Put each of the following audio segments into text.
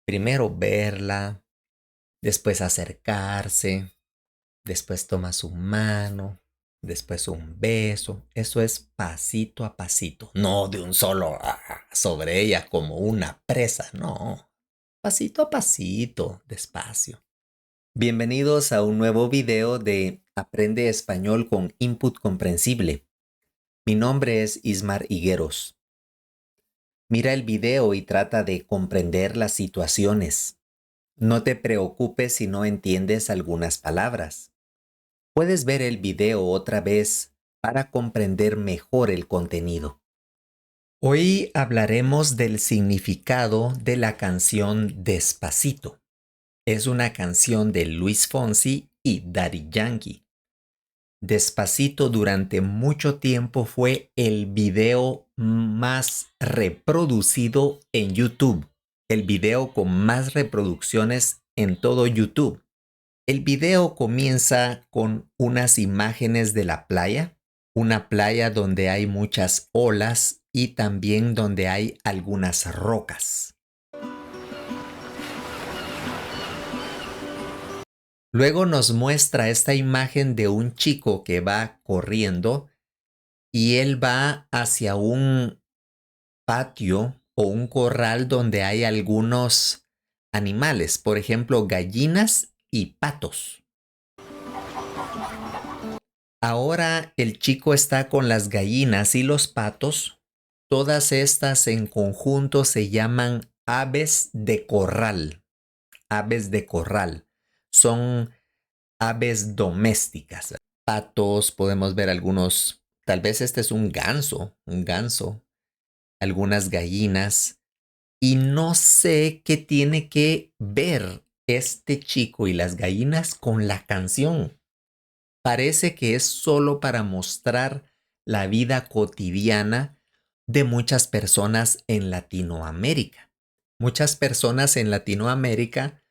Primero verla, después acercarse, después toma su mano, después un beso. Eso es pasito a pasito, no de un solo sobre ella como una presa, no. Pasito a pasito, despacio. Bienvenidos a un nuevo video de Aprende Español con Input Comprensible. Mi nombre es Ismar Higueros. Mira el video y trata de comprender las situaciones. No te preocupes si no entiendes algunas palabras. Puedes ver el video otra vez para comprender mejor el contenido. Hoy hablaremos del significado de la canción Despacito. Es una canción de Luis Fonsi y Daddy Yankee. Despacito durante mucho tiempo fue el video más reproducido en YouTube, el video con más reproducciones en todo YouTube. El video comienza con unas imágenes de la playa, una playa donde hay muchas olas y también donde hay algunas rocas. Luego nos muestra esta imagen de un chico que va corriendo y él va hacia un patio o un corral donde hay algunos animales, por ejemplo, gallinas y patos. Ahora el chico está con las gallinas y los patos. Todas estas en conjunto se llaman aves de corral. Aves de corral. Son aves domésticas. Patos, podemos ver algunos, tal vez este es un ganso, algunas gallinas. Y no sé qué tiene que ver este chico y las gallinas con la canción. Parece que es solo para mostrar la vida cotidiana de muchas personas en Latinoamérica. Muchas personas en Latinoamérica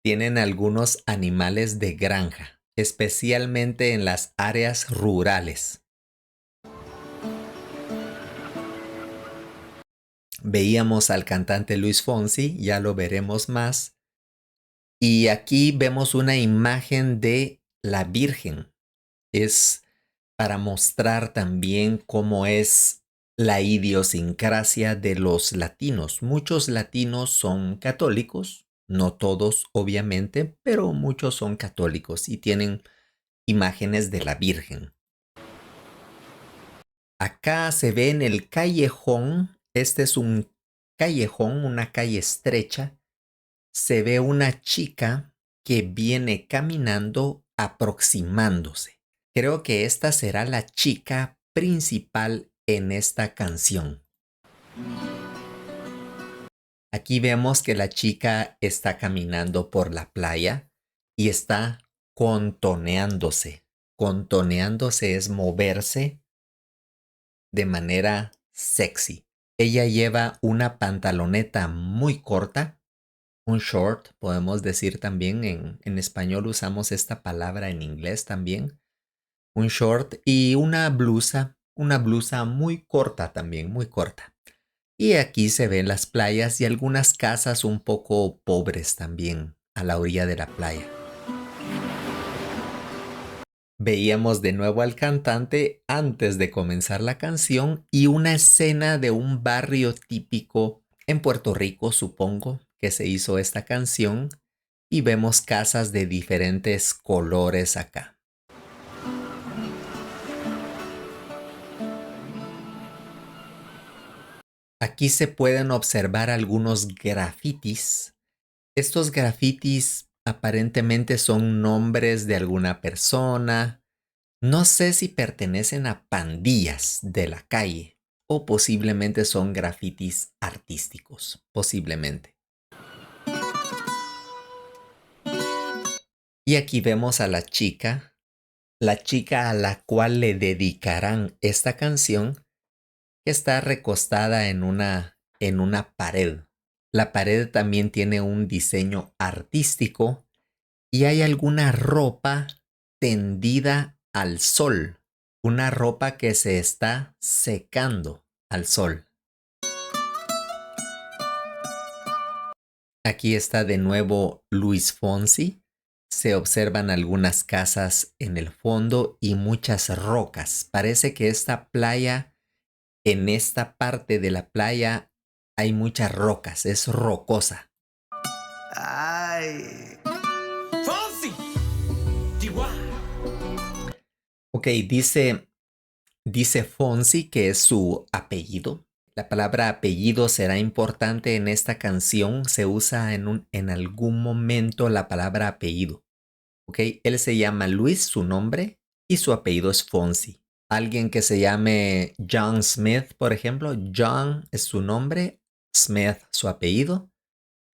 tienen algunos animales de granja, especialmente en las áreas rurales. Veíamos al cantante Luis Fonsi, ya lo veremos más. Y aquí vemos una imagen de la Virgen. Es para mostrar también cómo es la idiosincrasia de los latinos. Muchos latinos son católicos, no todos obviamente, pero muchos son católicos y tienen imágenes de la Virgen. Acá se ve en el callejón, este es un callejón, una calle estrecha, se ve una chica que viene caminando aproximándose. Creo que esta será la chica principal en esta canción. Aquí vemos que la chica está caminando por la playa y está contoneándose. Contoneándose es moverse de manera sexy. Ella lleva una pantaloneta muy corta, un short, podemos decir también, en español usamos esta palabra en inglés también, un short y una blusa muy corta también, muy corta. Y aquí se ven las playas y algunas casas un poco pobres también a la orilla de la playa. Veíamos de nuevo al cantante antes de comenzar la canción y una escena de un barrio típico en Puerto Rico, supongo, que se hizo esta canción y vemos casas de diferentes colores acá. Aquí se pueden observar algunos grafitis. Estos grafitis aparentemente son nombres de alguna persona. No sé si pertenecen a pandillas de la calle o posiblemente son grafitis artísticos, posiblemente. Y aquí vemos a la chica a la cual le dedicarán esta canción, que está recostada en una pared. La pared también tiene un diseño artístico y hay alguna ropa tendida al sol, una ropa que se está secando al sol. Aquí está de nuevo Luis Fonsi. Se observan algunas casas en el fondo y muchas rocas. Parece que esta playa, en esta parte de la playa, hay muchas rocas. Es rocosa. Ay. Fonsi. Chihuahua. Ok, dice Fonsi que es su apellido. La palabra apellido será importante en esta canción. Se usa en algún momento la palabra apellido. Ok, él se llama Luis, su nombre, y su apellido es Fonsi. Alguien que se llame John Smith, por ejemplo. John es su nombre, Smith su apellido.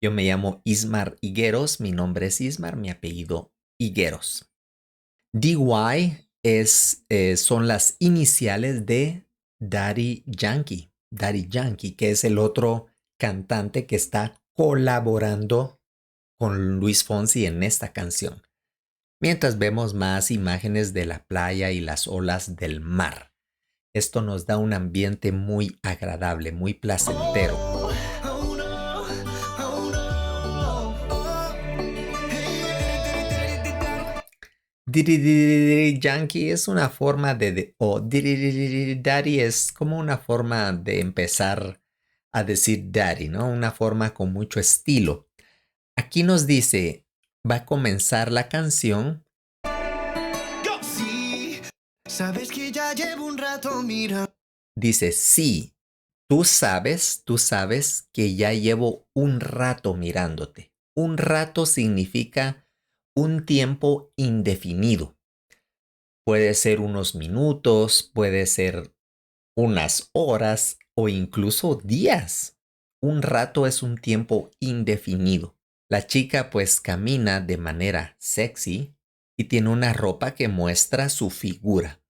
Yo me llamo Ismar Higueros, mi nombre es Ismar, mi apellido Higueros. DY son las iniciales de Daddy Yankee. Daddy Yankee, que es el otro cantante que está colaborando con Luis Fonsi en esta canción. Mientras vemos más imágenes de la playa y las olas del mar. Esto nos da un ambiente muy agradable, muy placentero. Oh, oh no, oh no. Diri Yankee es una forma o diri daddy es como una forma de empezar a decir daddy, ¿no? Una forma con mucho estilo. Aquí nos dice, va a comenzar la canción. Go. Sí, sabes que ya llevo un rato, mira. Dice, sí, tú sabes que ya llevo un rato mirándote. Un rato significa un tiempo indefinido. Puede ser unos minutos, puede ser unas horas o incluso días. Un rato es un tiempo indefinido. La chica pues camina de manera sexy y tiene una ropa que muestra su figura.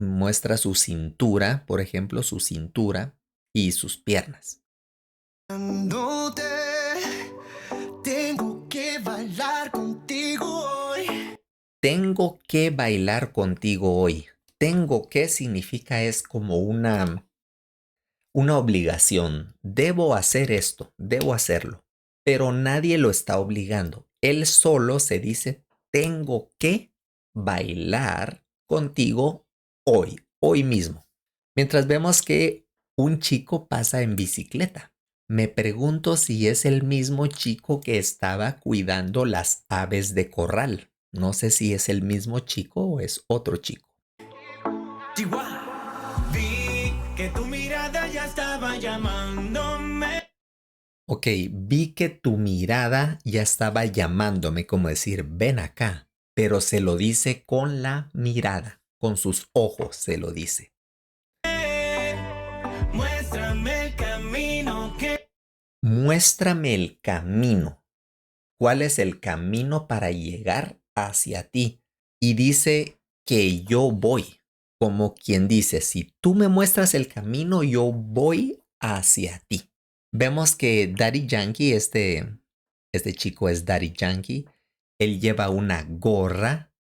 Muestra su cintura, por ejemplo, su cintura y sus piernas. Dándote, tengo que bailar contigo hoy. Tengo que bailar contigo hoy. Tengo que significa es como una obligación. Debo hacer esto, debo hacerlo. Pero nadie lo está obligando. Él solo se dice, tengo que bailar contigo hoy, hoy mismo. Mientras vemos que un chico pasa en bicicleta. Me pregunto si es el mismo chico que estaba cuidando las aves de corral. No sé si es el mismo chico o es otro chico. Chihuahua. Vi que tu mirada ya estaba llamándome. Ok, vi que tu mirada ya estaba llamándome, como decir, ven acá, pero se lo dice con la mirada, con sus ojos se lo dice. Muéstrame el camino que. Muéstrame el camino. ¿Cuál es el camino para llegar hacia ti? Y dice que yo voy, como quien dice, si tú me muestras el camino, yo voy hacia ti. Vemos que Daddy Yankee, este chico es Daddy Yankee, él lleva una gorra,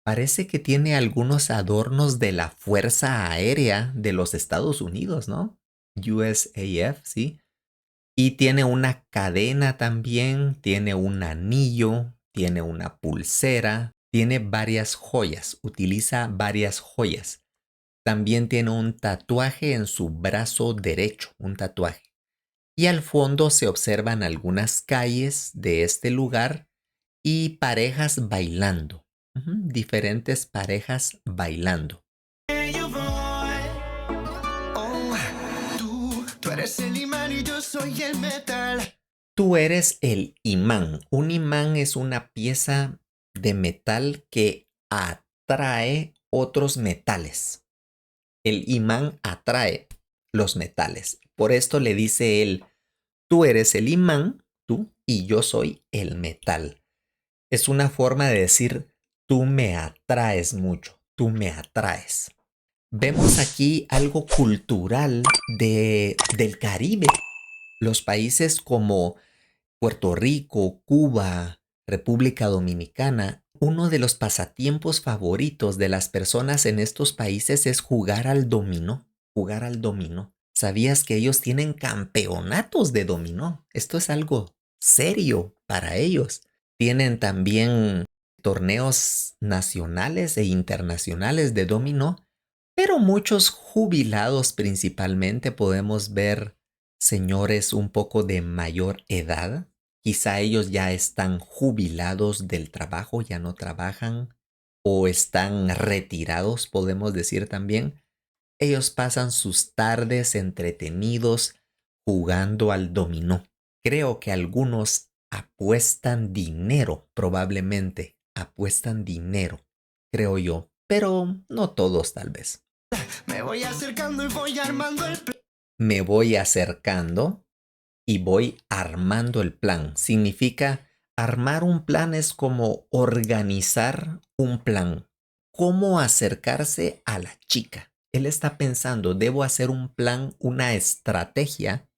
parece que tiene algunos adornos de la Fuerza Aérea de los Estados Unidos, ¿no? USAF, ¿sí? Y tiene una cadena también, tiene un anillo, tiene una pulsera, tiene varias joyas, utiliza varias joyas. También tiene un tatuaje en su brazo derecho, un tatuaje. Y al fondo se observan algunas calles de este lugar y parejas bailando. Diferentes parejas bailando. yo voy. Oh, tú eres el imán y yo soy el metal. Tú eres el imán. Un imán es una pieza de metal que atrae otros metales. El imán atrae los metales. Por esto le dice él, tú eres el imán, tú, y yo soy el metal. Es una forma de decir, tú me atraes mucho, tú me atraes. Vemos aquí algo cultural del Caribe. Los países como Puerto Rico, Cuba, República Dominicana, uno de los pasatiempos favoritos de las personas en estos países es jugar al dominó. Jugar al dominó. ¿Sabías que ellos tienen campeonatos de dominó? Esto es algo serio para ellos. Tienen también torneos nacionales e internacionales de dominó, pero muchos jubilados principalmente podemos ver señores un poco de mayor edad. Quizá ellos ya están jubilados del trabajo, ya no trabajan o están retirados, podemos decir también. Ellos pasan sus tardes entretenidos jugando al dominó. Creo que algunos apuestan dinero, probablemente apuestan dinero, creo yo, pero no todos tal vez. Me voy acercando y voy armando el plan. Me voy acercando y voy armando el plan. Significa armar un plan es como organizar un plan. ¿Cómo acercarse a la chica? Él está pensando, debo hacer un plan, una estrategia,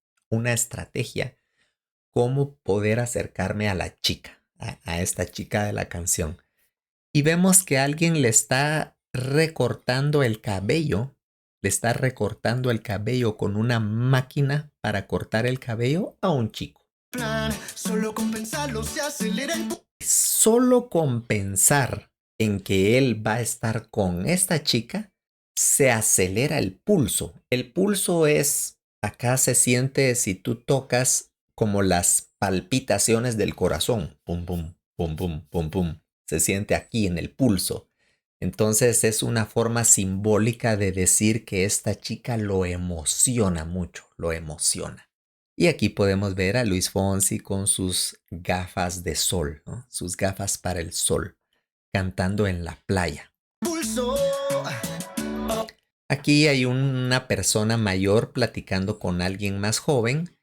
cómo poder acercarme a la chica, a esta chica de la canción. Y vemos que alguien le está recortando el cabello, le está recortando el cabello con una máquina para cortar el cabello a un chico. Plan, solo con pensarlo se acelera el Solo con pensar en que él va a estar con esta chica, se acelera el pulso. El pulso es, acá se siente si tú tocas como las palpitaciones del corazón. Pum, pum, pum, pum, pum, pum. Se siente aquí en el pulso. Entonces es una forma simbólica de decir que esta chica lo emociona mucho, lo emociona. Y aquí podemos ver a Luis Fonsi con sus gafas de sol, ¿no? Sus gafas para el sol, cantando en la playa. pulso. Aquí hay una persona mayor platicando con alguien más joven.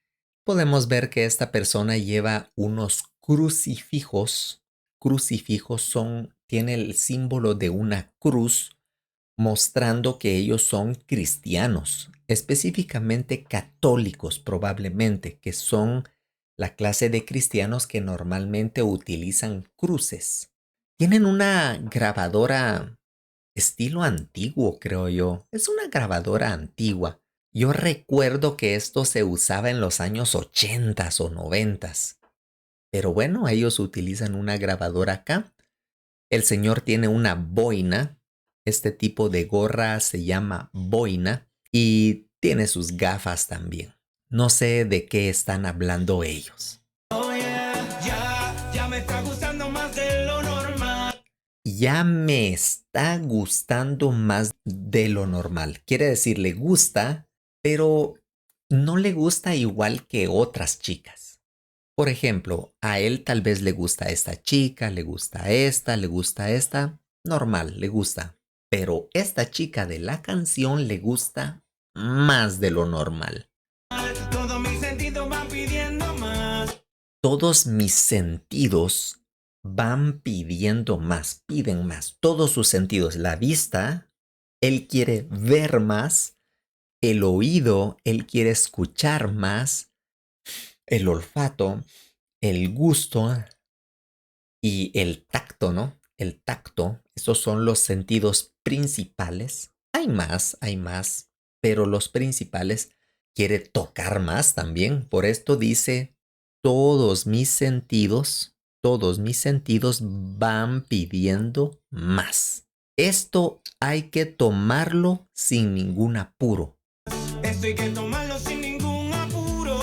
Podemos ver que esta persona lleva unos crucifijos. Crucifijos tiene el símbolo de una cruz, mostrando que ellos son cristianos, específicamente católicos probablemente, que son la clase de cristianos que normalmente utilizan cruces. Tienen una grabadora estilo antiguo, creo yo. Es una grabadora antigua. Yo recuerdo que esto se usaba en los años 80 o 90. Pero bueno, ellos utilizan una grabadora acá. El señor tiene una boina. Este tipo de gorra se llama boina y tiene sus gafas también. No sé de qué están hablando ellos. Oh yeah, ya me está gustando más de lo normal. Ya me está gustando más de lo normal. Quiere decir, le gusta, pero no le gusta igual que otras chicas. Por ejemplo, a él tal vez le gusta esta chica, le gusta esta, normal, le gusta. Pero esta chica de la canción le gusta más de lo normal. Todos mis sentidos van pidiendo más. Todos mis sentidos van pidiendo más, piden más. Todos sus sentidos. La vista, él quiere ver más. El oído, él quiere escuchar más. El olfato, el gusto y el tacto, ¿no? El tacto, esos son los sentidos principales. Hay más, pero los principales quiere tocar más también. Por esto dice, todos mis sentidos van pidiendo más. Esto hay que tomarlo sin ningún apuro. Esto hay que tomarlo sin ningún apuro.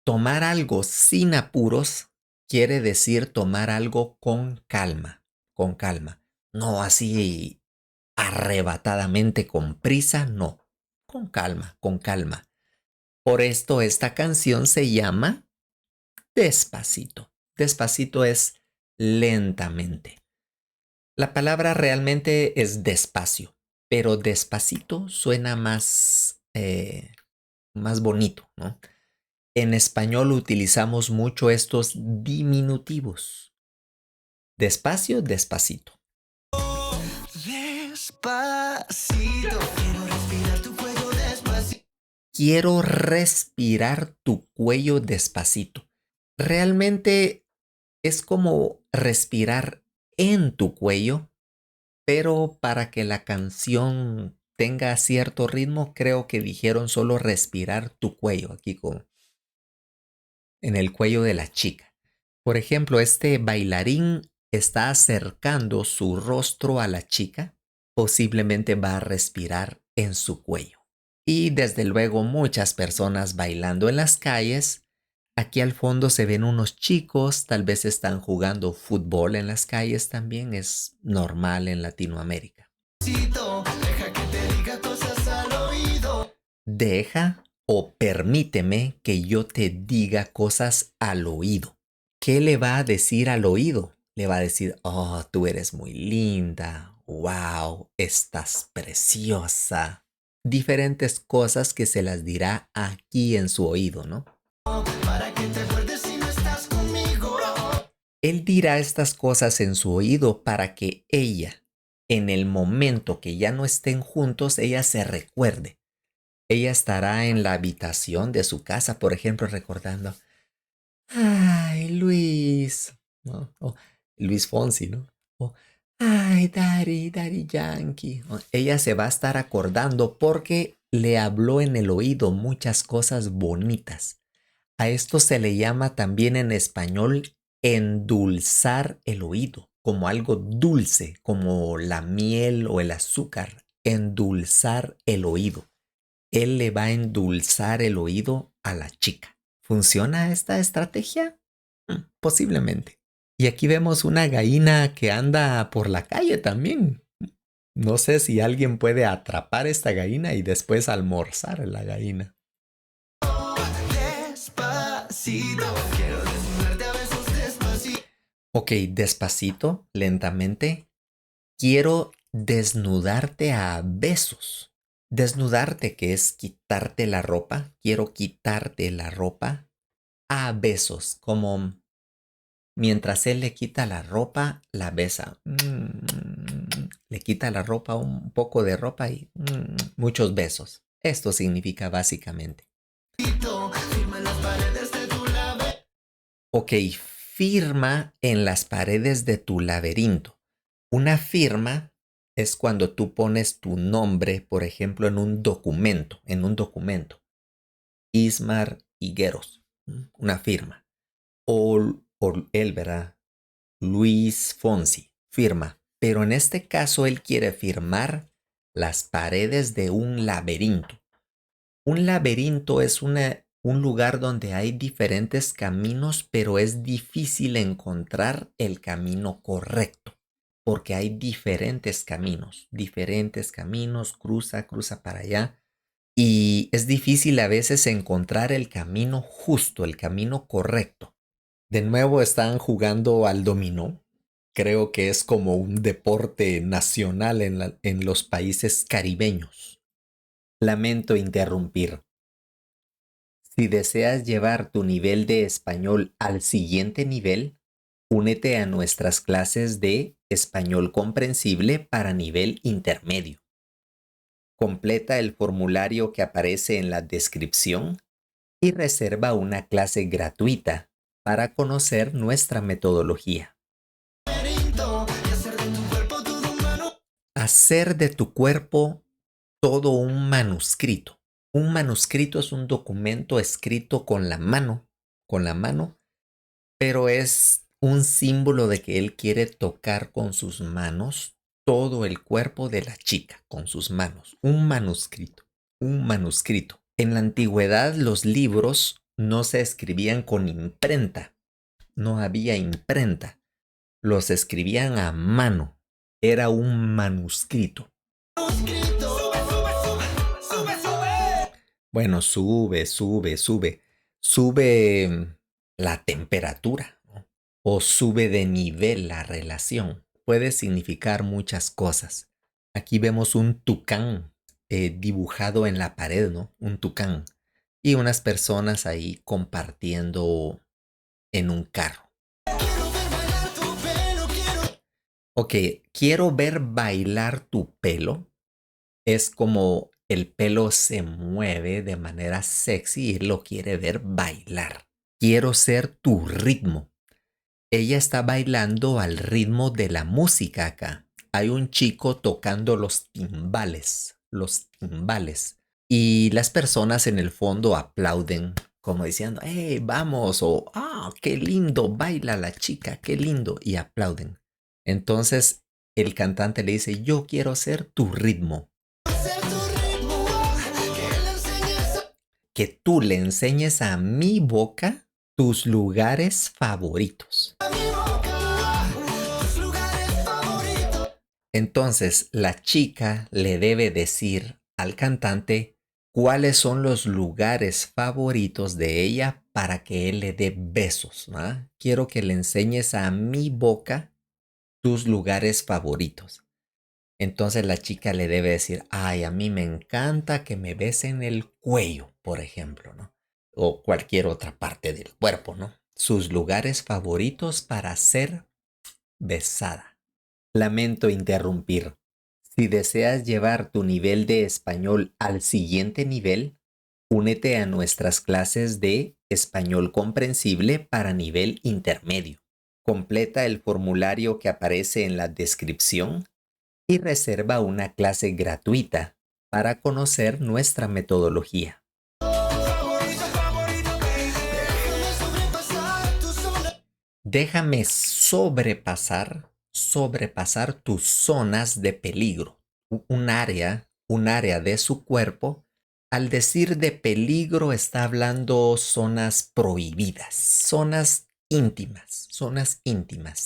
Tomar algo sin apuros quiere decir tomar algo con calma, con calma. No así arrebatadamente con prisa, no. Con calma, con calma. Por esto esta canción se llama Despacito. Despacito es lentamente. La palabra realmente es despacio, pero despacito suena más bonito, ¿no? En español utilizamos mucho estos diminutivos. Despacio, despacito. Despacito, quiero respirar tu cuello despacito. Quiero respirar tu cuello despacito. Realmente es como respirar en tu cuello, pero para que la canción tenga cierto ritmo, creo que dijeron solo respirar tu cuello aquí con en el cuello de la chica. Por ejemplo, este bailarín está acercando su rostro a la chica, posiblemente va a respirar en su cuello. Y desde luego muchas personas bailando en las calles. Aquí al fondo se ven unos chicos, tal vez están jugando fútbol en las calles también, es normal en Latinoamérica. Deja que te diga cosas al oído. Deja o permíteme que yo te diga cosas al oído. ¿Qué le va a decir al oído? Le va a decir, oh, tú eres muy linda, wow, estás preciosa. Diferentes cosas que se las dirá aquí en su oído, ¿no? Para que te acuerdes si no estás conmigo. Él dirá estas cosas en su oído para que ella, en el momento que ya no estén juntos, ella se recuerde. Ella estará en la habitación de su casa, por ejemplo, recordando, ay, Luis, ¿no? O Luis Fonsi, ¿no? O, ay, Daddy Yankee. Ella se va a estar acordando porque le habló en el oído muchas cosas bonitas. A esto se le llama también en español endulzar el oído, como algo dulce, como la miel o el azúcar. Endulzar el oído. Él le va a endulzar el oído a la chica. ¿Funciona esta estrategia? Posiblemente. Y aquí vemos una gallina que anda por la calle también. No sé si alguien puede atrapar esta gallina y después almorzar la gallina. Despacito, quiero desnudarte a besos despacito. Ok, despacito, lentamente. Quiero desnudarte a besos. Desnudarte, que es quitarte la ropa. Quiero quitarte la ropa a besos, como mientras él le quita la ropa, la besa. Le quita la ropa, un poco de ropa y muchos besos. Esto significa básicamente. Firma en las paredes de tu laberinto. Ok, firma en las paredes de tu laberinto. Una firma es cuando tú pones tu nombre, por ejemplo, en un documento, Ismar Higueros, una firma. O él, ¿verdad? Luis Fonsi, firma. Pero en este caso él quiere firmar las paredes de un laberinto. Un laberinto es un lugar donde hay diferentes caminos, pero es difícil encontrar el camino correcto, porque hay diferentes caminos, cruza para allá, y es difícil a veces encontrar el camino justo, el camino correcto. De nuevo están jugando al dominó. Creo que es como un deporte nacional en los países caribeños. Lamento interrumpir. Si deseas llevar tu nivel de español al siguiente nivel, únete a nuestras clases de español comprensible para nivel intermedio. Completa el formulario que aparece en la descripción y reserva una clase gratuita para conocer nuestra metodología. Y hacer de tu cuerpo todo humano. Hacer de tu cuerpo todo un manuscrito. Un manuscrito es un documento escrito con la mano, pero es un símbolo de que él quiere tocar con sus manos todo el cuerpo de la chica, con sus manos. Un manuscrito, un manuscrito. En la antigüedad los libros no se escribían con imprenta, no había imprenta, los escribían a mano, era un manuscrito. Manuscrito. Sube. Bueno, sube la temperatura, ¿no? O sube de nivel la relación. Puede significar muchas cosas. Aquí vemos un tucán dibujado en la pared, ¿no? Un tucán. Y unas personas ahí compartiendo en un carro. Quiero ver bailar tu pelo, quiero. Ok, quiero ver bailar tu pelo. Es como el pelo se mueve de manera sexy y él lo quiere ver bailar. Quiero ser tu ritmo. Ella está bailando al ritmo de la música acá. Hay un chico tocando los timbales. Y las personas en el fondo aplauden como diciendo, hey, vamos, o qué lindo, baila la chica, qué lindo, y aplauden. Entonces el cantante le dice, yo quiero ser tu ritmo, Ser tu ritmo, que le enseñes a que tú le enseñes a mi boca tus lugares favoritos. mi boca, tus lugares favoritos. Entonces la chica le debe decir al cantante cuáles son los lugares favoritos de ella para que él le dé besos. ¿Va? Quiero que le enseñes a mi boca tus lugares favoritos. Entonces la chica le debe decir, ay, a mí me encanta que me besen el cuello, por ejemplo, ¿no? O cualquier otra parte del cuerpo, ¿no? Sus lugares favoritos para ser besada. Lamento interrumpir. Si deseas llevar tu nivel de español al siguiente nivel, únete a nuestras clases de español comprensible para nivel intermedio. Completa el formulario que aparece en la descripción y reserva una clase gratuita para conocer nuestra metodología. Favorito, favorito, baby. Déjame sobrepasar tu zona. Déjame sobrepasar tus zonas de peligro, un área de su cuerpo. Al decir de peligro está hablando zonas prohibidas, zonas íntimas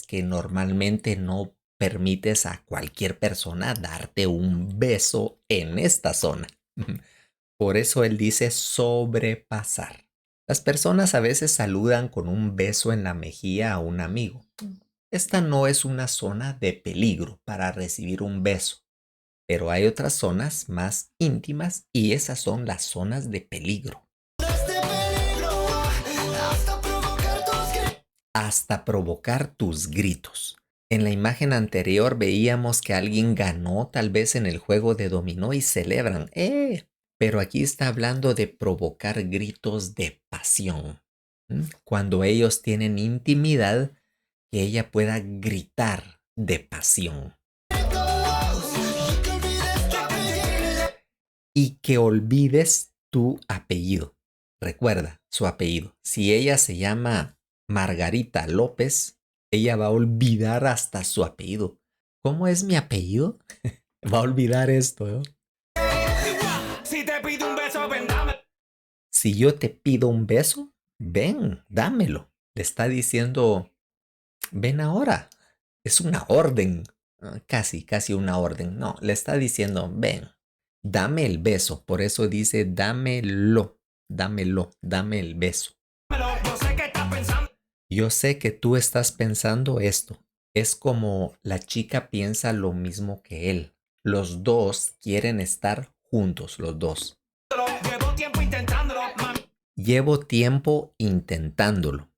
que normalmente no permites a cualquier persona darte un beso en esta zona. Por eso él dice sobrepasar. Las personas a veces saludan con un beso en la mejilla a un amigo. Esta no es una zona de peligro para recibir un beso, pero hay otras zonas más íntimas y esas son las zonas de peligro. Este peligro, hasta provocar tus gritos. Hasta provocar tus gritos. En la imagen anterior veíamos que alguien ganó tal vez en el juego de dominó y celebran. ¡Eh! Pero aquí está hablando de provocar gritos de pasión. Cuando ellos tienen intimidad, que ella pueda gritar de pasión. Y que olvides tu apellido. Y que olvides tu apellido. Recuerda su apellido. Si ella se llama Margarita López, ella va a olvidar hasta su apellido. ¿Cómo es mi apellido? Va a olvidar esto, ¿no? Si te pido un beso, ven, dame. Si yo te pido un beso, ven, dámelo. Le está diciendo, ven ahora. Es una orden. Casi una orden. No, le está diciendo, ven, dame el beso. Por eso dice, dame el beso. Yo sé que estás pensando. Yo sé que tú estás pensando esto. Es como la chica piensa lo mismo que él. Los dos quieren estar juntos, los dos. Llevo tiempo intentándolo, mami. Llevo tiempo intentándolo.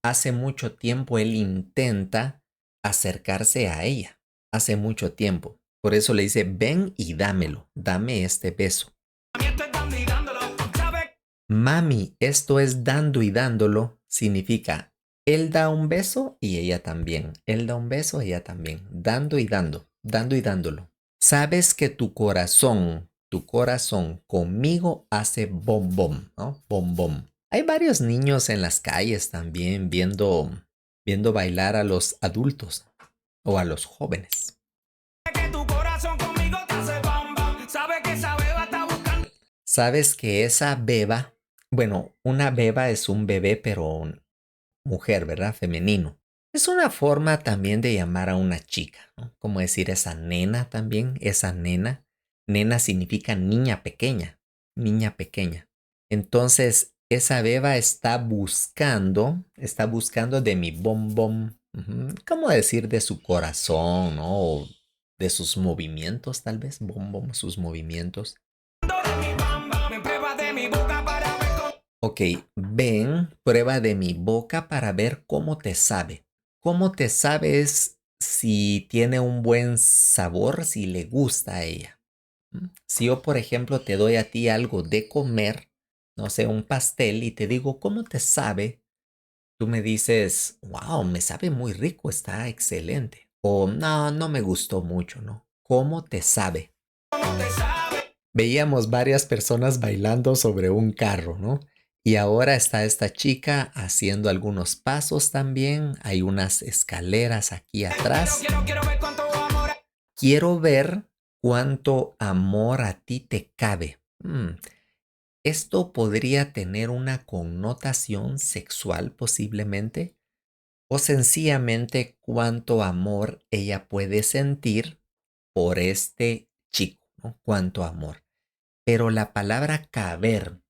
Hace mucho tiempo él intenta acercarse a ella. Hace mucho tiempo. Por eso le dice, ven y dámelo. Dame este beso. A mí estoy dando y dándolo, ¿sabes? Mami, esto es dando y dándolo. Significa, él da un beso y ella también. Él da un beso, ella también. Dando y dándolo. Sabes que tu corazón conmigo hace bom bom, ¿no? Bom bom. Hay varios niños en las calles también viendo bailar a los adultos o a los jóvenes. Que tu corazón conmigo te hace bam bam. Sabe que esa beba está buscando. Sabes que esa beba, bueno, una beba es un bebé, pero mujer, ¿verdad? Femenino. Es una forma también de llamar a una chica, ¿no? Como decir esa nena también, esa nena. Nena significa niña pequeña, niña pequeña. Entonces, esa beba está buscando de mi bombón. ¿Cómo decir de su corazón, ¿no? O de sus movimientos, tal vez. Bombón, sus movimientos. De mi bam bam. Me prueba de mi boca para ver cómo. Ok, ven, prueba de mi boca para ver cómo te sabe. ¿Cómo te sabe es si tiene un buen sabor, si le gusta a ella? Si yo, por ejemplo, te doy a ti algo de comer, no sé, un pastel, y te digo, ¿cómo te sabe? Tú me dices, wow, me sabe muy rico, está excelente. O no, no me gustó mucho, ¿no? ¿Cómo te sabe? No te sabe. Veíamos varias personas bailando sobre un carro, ¿no? Y ahora está esta chica haciendo algunos pasos también. Hay unas escaleras aquí atrás. Quiero ver cuánto amor. Quiero ver cuánto amor a ti te cabe. Esto podría tener una connotación sexual posiblemente, o sencillamente cuánto amor ella puede sentir por este chico, ¿no? Cuánto amor. Pero la palabra caber,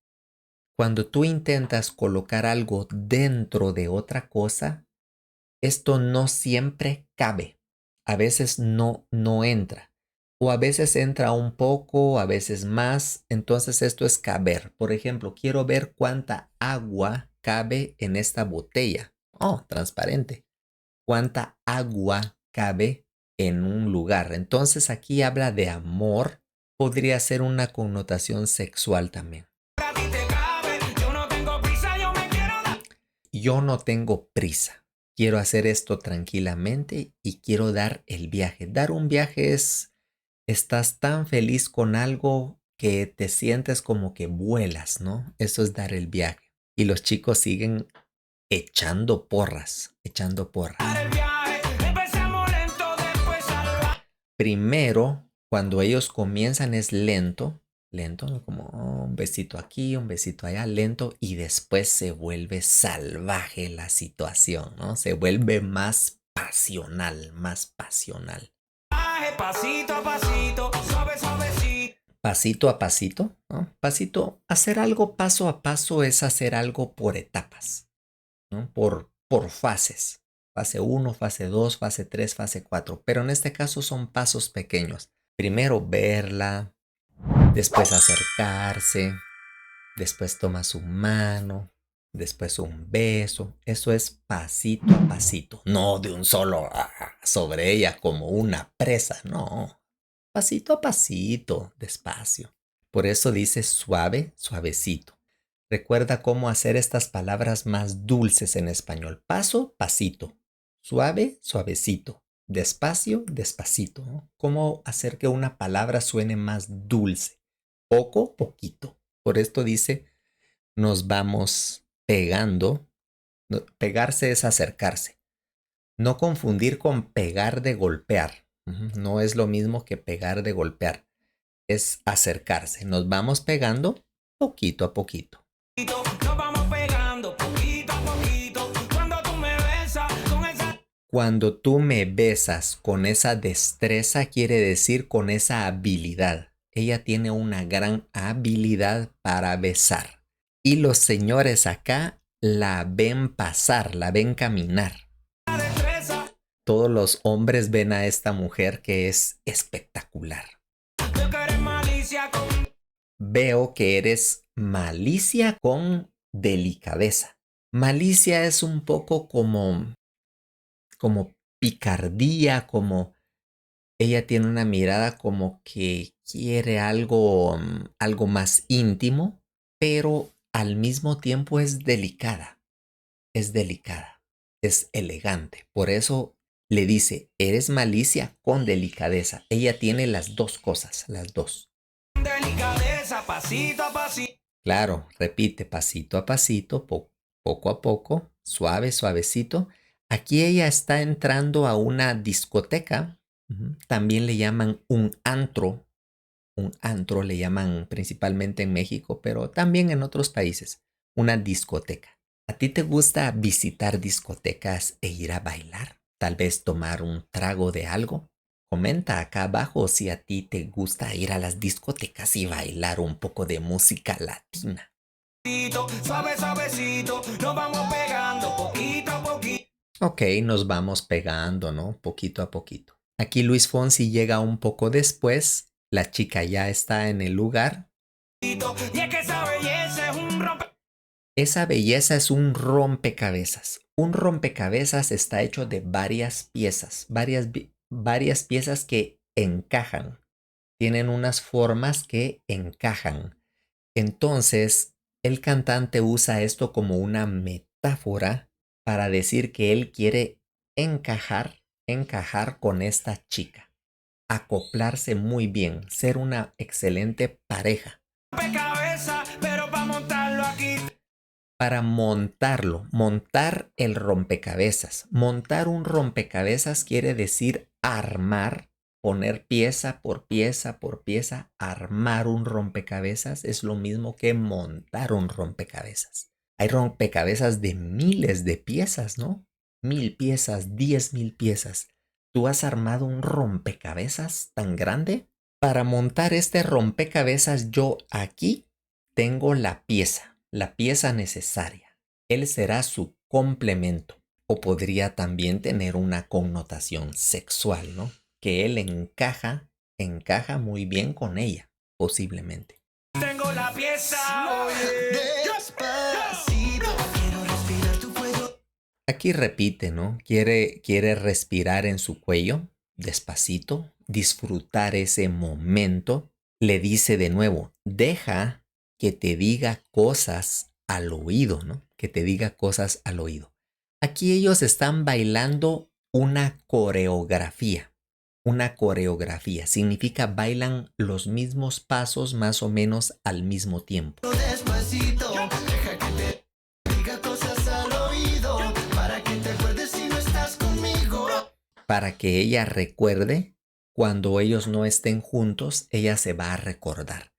cuando tú intentas colocar algo dentro de otra cosa, esto no siempre cabe. A veces no entra. O a veces entra un poco, a veces más. Entonces esto es caber. Por ejemplo, quiero ver cuánta agua cabe en esta botella. Oh, transparente. Cuánta agua cabe en un lugar. Entonces aquí habla de amor. Podría ser una connotación sexual también. A ti te cabe. Yo no tengo prisa, yo me quiero dar. Yo no tengo prisa. Quiero hacer esto tranquilamente y quiero dar el viaje. Dar un viaje es, estás tan feliz con algo que te sientes como que vuelas, ¿no? Eso es dar el viaje. Y los chicos siguen echando porras, echando porras. El viaje. Empecemos lento, después salva. Primero, cuando ellos comienzan es lento, lento, ¿no? Como un besito aquí, un besito allá, lento, y después se vuelve salvaje la situación, ¿no? Se vuelve más pasional, más pasional. Pasito a pasito, suave, suavecito. Pasito a pasito, ¿no? Pasito, hacer algo paso a paso es hacer algo por etapas, ¿no? Por fases. Fase 1, fase 2, fase 3, fase 4. Pero en este caso son pasos pequeños. Primero verla, después acercarse, después toma su mano, después un beso. Eso es pasito a pasito. No de un solo sobre ella como una presa, no. Pasito a pasito, despacio. Por eso dice suave, suavecito. Recuerda cómo hacer estas palabras más dulces en español. Paso, pasito. Suave, suavecito. Despacio, despacito, ¿no? Cómo hacer que una palabra suene más dulce. Poco, poquito. Por esto dice, nos vamos pegando. Pegarse es acercarse. No confundir con pegar de golpear. No es lo mismo que pegar de golpear. Es acercarse. Nos vamos pegando poquito a poquito. Nos vamos pegando poquito a poquito. Cuando tú me besas con esa. Cuando tú me besas con esa destreza, quiere decir con esa habilidad. Ella tiene una gran habilidad para besar. Y los señores acá la ven pasar, la ven caminar. Destreza. Todos los hombres ven a esta mujer que es espectacular. Veo que eres malicia con. Veo que eres malicia con delicadeza. Malicia es un poco como picardía, como ella tiene una mirada como que quiere algo, algo más íntimo, pero al mismo tiempo es delicada, es elegante. Por eso le dice, eres malicia con delicadeza. Ella tiene las dos cosas, las dos. Delicadeza, pasito a pasito. Claro, repite pasito a pasito, poco a poco, suave, suavecito. Aquí ella está entrando a una discoteca. También le llaman un antro. Un antro le llaman principalmente en México, pero también en otros países. Una discoteca. ¿A ti te gusta visitar discotecas e ir a bailar? Tal vez tomar un trago de algo. Comenta acá abajo si a ti te gusta ir a las discotecas y bailar un poco de música latina. Suave, suavecito. Nos vamos pegando poquito a poquito. Ok, nos vamos pegando, ¿no? Poquito a poquito. Aquí Luis Fonsi llega un poco después. La chica ya está en el lugar. Y es que esa belleza es un rompe. Esa belleza es un rompecabezas. Un rompecabezas está hecho de varias piezas, varias piezas que encajan. Tienen unas formas que encajan. Entonces, el cantante usa esto como una metáfora para decir que él quiere encajar con esta chica, acoplarse muy bien, ser una excelente pareja. Cabeza, pero para montarlo aquí. para montarlo, montar el rompecabezas. Montar un rompecabezas quiere decir armar, poner pieza por pieza por pieza, armar un rompecabezas es lo mismo que montar un rompecabezas. Hay rompecabezas de miles de piezas, ¿no? 1000 piezas, 10,000 piezas. ¿Tú has armado un rompecabezas tan grande? Para montar este rompecabezas yo aquí tengo la pieza necesaria. Él será su complemento o podría también tener una connotación sexual, ¿no? Que él encaja muy bien con ella, posiblemente. Tengo la pieza, oye. Despacito, quiero respirar tu cuello. Aquí repite, ¿no? Quiere respirar en su cuello, despacito, disfrutar ese momento. Le dice de nuevo, deja que te diga cosas al oído, ¿no? Que te diga cosas al oído. Aquí ellos están bailando una coreografía. Una coreografía significa bailan los mismos pasos más o menos al mismo tiempo. Despacito, deja que te diga cosas al oído. Para que te acuerdes si no estás conmigo. Para que ella recuerde cuando ellos no estén juntos, ella se va a recordar.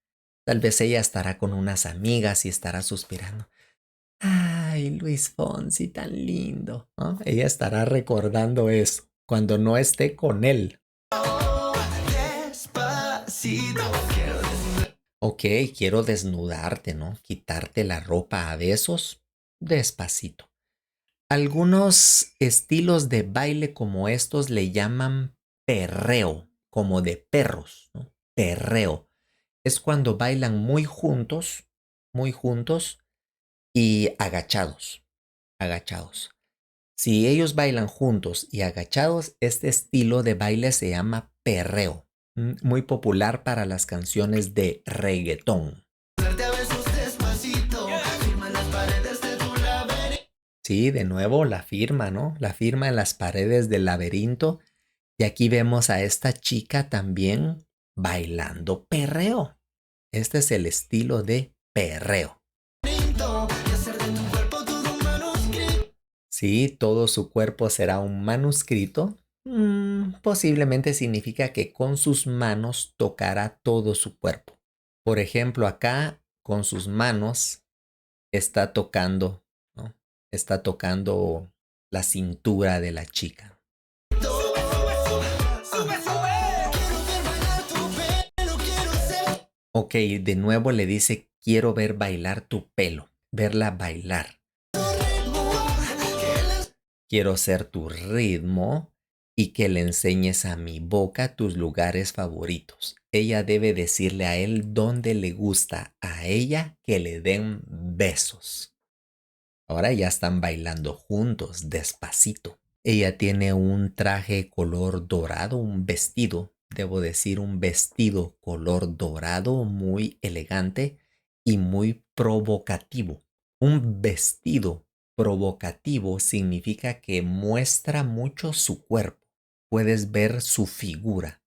Tal vez ella estará con unas amigas y estará suspirando. Ay, Luis Fonsi, tan lindo, ¿no? Ella estará recordando eso cuando no esté con él. Despacito, quiero desnudar. Ok, quiero desnudarte, ¿no? Quitarte la ropa a besos despacito. Algunos estilos de baile como estos le llaman perreo, como de perros, ¿no? Perreo. Es cuando bailan muy juntos y agachados, agachados. Si ellos bailan juntos y agachados, este estilo de baile se llama perreo, muy popular para las canciones de reggaetón. Darte a besos despacito. Firma las paredes de tu laberinto. Sí, de nuevo la firma, ¿no? La firma en las paredes del laberinto. Y aquí vemos a esta chica también bailando perreo. Este es el estilo de perreo. Y hacer de tu cuerpo todo un manuscrito. Sí, todo su cuerpo será un manuscrito. Posiblemente significa que con sus manos tocará todo su cuerpo. Por ejemplo, acá con sus manos está tocando, ¿no? Está tocando la cintura de la chica. Quiero ver bailar tu pelo, quiero ser Ok, de nuevo le dice, quiero ver bailar tu pelo, verla bailar. tu ritmo. Que les Quiero ser tu ritmo y que le enseñes a mi boca tus lugares favoritos. Ella debe decirle a él dónde le gusta a ella que le den besos. Ahora ya están bailando juntos, despacito. Ella tiene un traje color dorado, un vestido, debo decir, un vestido color dorado muy elegante y muy provocativo. Un vestido provocativo significa que muestra mucho su cuerpo. Puedes ver su figura.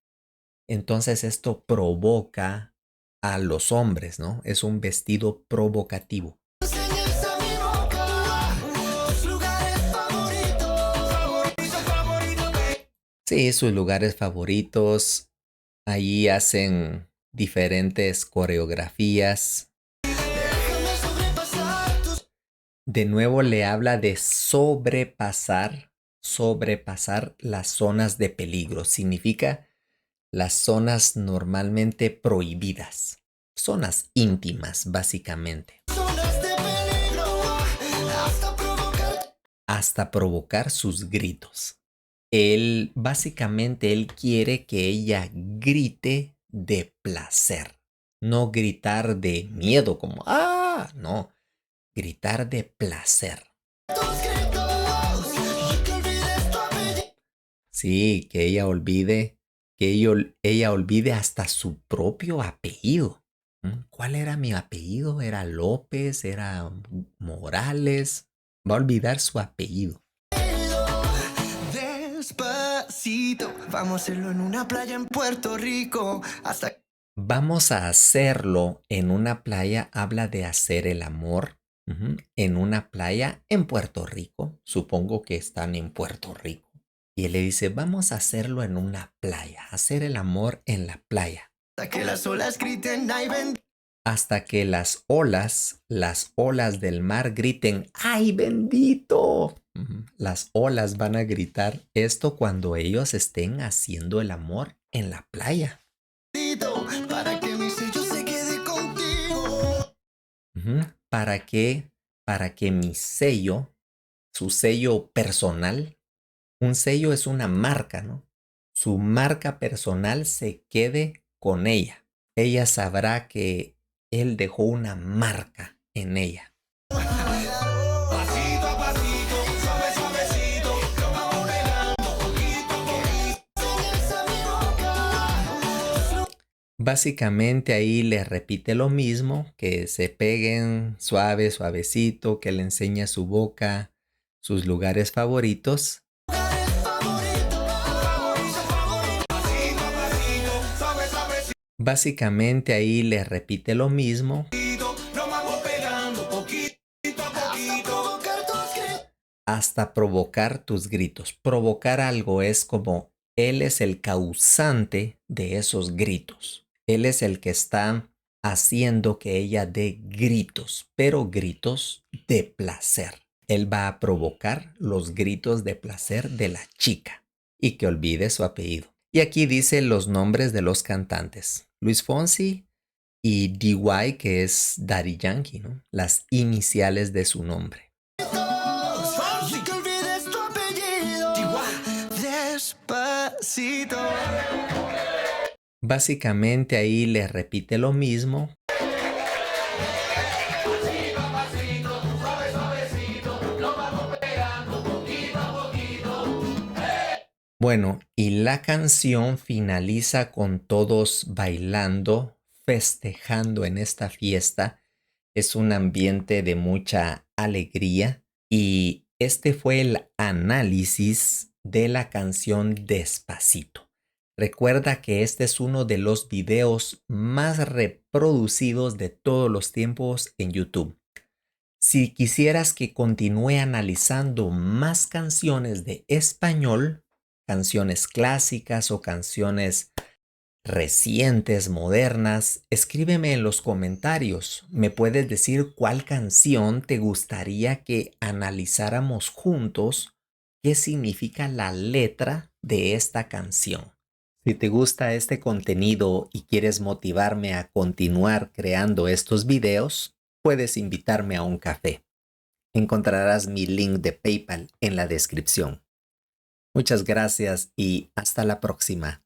Entonces esto provoca a los hombres, ¿no? Es un vestido provocativo. enseñes a mi boca tus lugares favoritos. Favorito, baby. Sí, sus lugares favoritos. Allí hacen diferentes coreografías. Déjame sobrepasar tus. De nuevo le habla de sobrepasar las zonas de peligro. Significa las zonas normalmente prohibidas. Zonas íntimas, básicamente. Zonas de peligro. Hasta provocar. Hasta provocar sus gritos. Él quiere que ella grite de placer, no gritar de miedo como, ah, no, gritar de placer. Tus gritos. Y que olvides tu apellido. Sí, ella olvide hasta su propio apellido. ¿Cuál era mi apellido? ¿Era López? ¿Era Morales? Va a olvidar su apellido. Despacito, vamos a hacerlo en una playa en Puerto Rico. Hasta Vamos a hacerlo en una playa, habla de hacer el amor. en una playa en Puerto Rico. Supongo que están en Puerto Rico. Y él le dice, vamos a hacerlo en una playa, hacer el amor en la playa. Hasta que las olas griten, ay, bendito. Hasta que las olas del mar griten, ¡ay, bendito! Las olas van a gritar esto cuando ellos estén haciendo el amor en la playa. Para que mi sello se quede contigo. Ujú. Para que mi sello, su sello personal, un sello es una marca, ¿no? Su marca personal se quede con ella. Ella sabrá que él dejó una marca en ella. Pasito a pasito, suave, suavecito, lo vamos pegando poquito a poquito. Besa mi boca. Básicamente ahí le repite lo mismo, que se peguen suave, suavecito, que le enseña su boca, sus lugares favoritos. Favorito, favorito, favorito. Pasito a pasito, suave, suavecito, Básicamente ahí le repite lo mismo lo vamos pegando poquito a poquito. Hasta provocar tus gritos. hasta provocar tus gritos. Provocar algo es como él es el causante de esos gritos. Él es el que está haciendo que ella dé gritos, pero gritos de placer. Él va a provocar los gritos de placer de la chica y que olvide su apellido. Y aquí dice los nombres de los cantantes. Luis Fonsi y DY, que es Daddy Yankee, ¿no? Las iniciales de su nombre. Y que olvides tu apellido. Despacito. Básicamente ahí le repite lo mismo. Bueno, y la canción finaliza con todos bailando, festejando en esta fiesta. Es un ambiente de mucha alegría y este fue el análisis de la canción Despacito. Recuerda que este es uno de los videos más reproducidos de todos los tiempos en YouTube. Si quisieras que continúe analizando más canciones de español, canciones clásicas o canciones recientes, modernas, escríbeme en los comentarios. Me puedes decir cuál canción te gustaría que analizáramos juntos, qué significa la letra de esta canción. Si te gusta este contenido y quieres motivarme a continuar creando estos videos, puedes invitarme a un café. Encontrarás mi link de PayPal en la descripción. Muchas gracias y hasta la próxima.